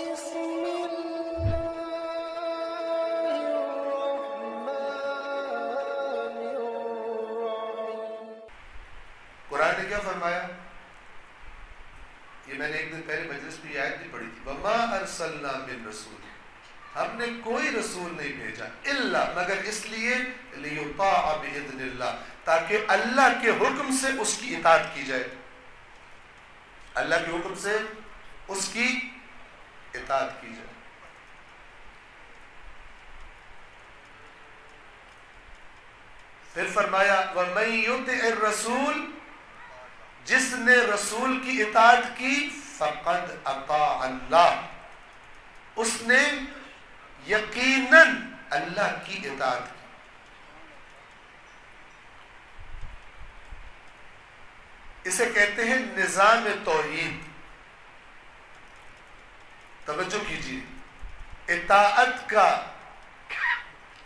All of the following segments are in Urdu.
بسم الله الرحمن الرحيم. قرآن نے کیا فرمایا؟ یہ میں نے ایک دن پہلے مجلس میں یہ آیت بھی پڑھی تھی، وَمَا أَرْسَلْنَا مِن رَسُولٍ، ہم نے کوئی رسول نہیں بھیجا الا مگر اس لیے لِيُطَاعَ بِإِذْنِ اللَّهِ، تاکہ اللہ کے حکم سے اس کی اطاعت کی جائے، اللہ کے حکم سے اس کی اطاعت کی جائے۔ پھر فرمایا وَمَن يُطِعِ الرَّسُولَ، جس نے رسول کی اطاعت کی فقد اطاع اللہ، اس نے یقیناً اللہ کی اطاعت کی۔ اسے کہتے ہیں نظام توحید۔ توجہ کیجیے، اطاعت کا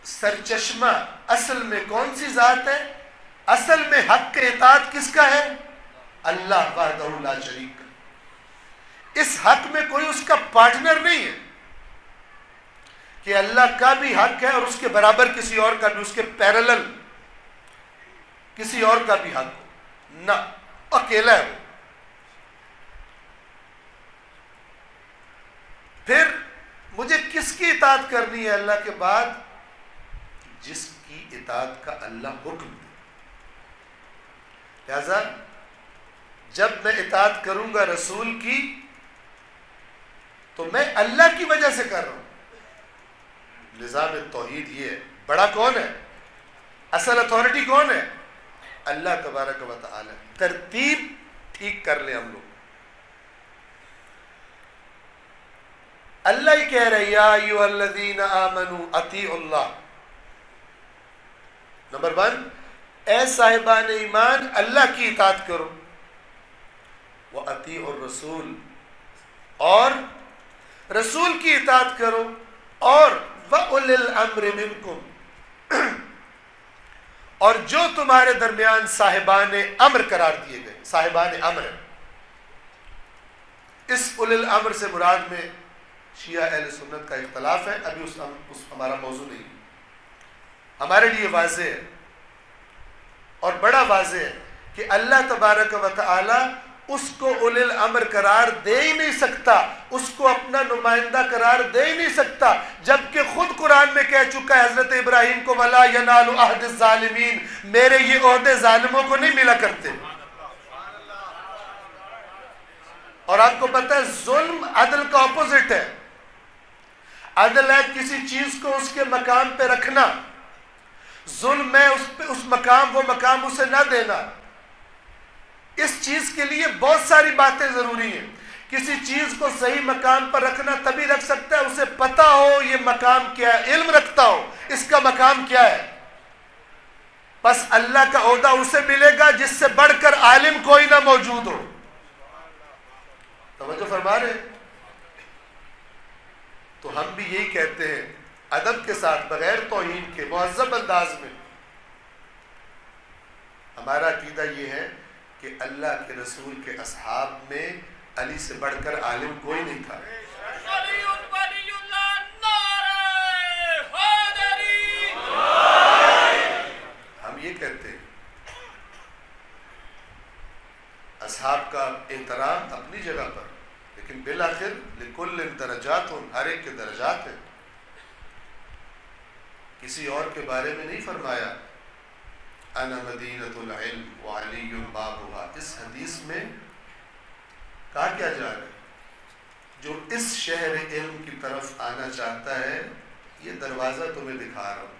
سرچشمہ اصل میں کون سی ذات ہے؟ اصل میں حق کے اطاعت کس کا ہے؟ اللہ وحدہ لا شریک کا۔ اس حق میں کوئی اس کا پارٹنر نہیں ہے کہ اللہ کا بھی حق ہے اور اس کے برابر کسی اور کا بھی، اس کے پیرلل کسی اور کا بھی حق ہو، نہ، اکیلا ہے وہ۔ پھر مجھے کس کی اطاعت کرنی ہے اللہ کے بعد؟ جس کی اطاعت کا اللہ حکم دے۔ لہذا جب میں اطاعت کروں گا رسول کی تو میں اللہ کی وجہ سے کر رہا ہوں۔ نظام توحید یہ ہے۔ بڑا کون ہے؟ اصل اتھارٹی کون ہے؟ اللہ تبارک و تعالی۔ ترتیب ٹھیک کر لیں ہم لوگ۔ اللہ ہی کہہ رہے یا ایھا الذین آمنوا اطیعوا اللہ۔ نمبر 1، اے صاحبان ایمان اللہ کی اطاعت کرو، وَأَطِيعُوا الرَّسُولَ، اور رسول کی اطاعت کرو، اور وَأُولِي الْأَمْرِ مِنْكُمْ، اور جو تمہارے درمیان صاحبان امر قرار دیے گئے۔ صاحبان امر، اس اولی الامر سے مراد میں شیعہ اہل سنت کا اختلاف ہے، ابھی اس ہمارا موضوع نہیں ہے۔ ہمارے لیے واضح ہے اور بڑا واضح ہے کہ اللہ تبارک و تعالی اس کو اولی الامر قرار دے ہی نہیں سکتا، اس کو اپنا نمائندہ قرار دے ہی نہیں سکتا، جبکہ خود قرآن میں کہہ چکا ہے حضرت ابراہیم کو وَلَا يَنَالُ عَهْدِ الظَّالِمِينَ، میرے یہ عہدے ظالموں کو نہیں ملا کرتے۔ اور آپ کو پتہ ہے ظلم عدل کا اپوزٹ ہے۔ عدل ہے کسی چیز کو اس کے مقام پہ رکھنا، ظلم ہے اس مقام وہ مقام اسے نہ دینا۔ اس چیز کے لیے بہت ساری باتیں ضروری ہیں۔ کسی چیز کو صحیح مقام پر رکھنا تبھی رکھ سکتا ہے اسے پتہ ہو یہ مقام کیا ہے، علم رکھتا ہو اس کا مقام کیا ہے۔ بس اللہ کا عہدہ اسے ملے گا جس سے بڑھ کر عالم کوئی نہ موجود ہو۔ توجہ فرما رہے ہیں؟ تو ہم بھی یہی کہتے ہیں ادب کے ساتھ، بغیر توہین کے، مہذب انداز میں۔ ہمارا عقیدہ یہ ہے کہ اللہ کے رسول کے اصحاب میں علی سے بڑھ کر عالم کوئی نہیں تھا۔ ہم یہ کہتے ہیں اصحاب کا احترام اپنی جگہ پر، لیکن بالآخر لکل درجات، ہر ایک کے درجات ہیں۔ کسی اور کے بارے میں نہیں فرمایا انا مدینۃ العلم وعلی بابها۔ اس حدیث میں کہا کیا جا رہا ہے؟ جو اس شہر علم کی طرف آنا چاہتا ہے یہ دروازہ تمہیں دکھا رہا ہوں۔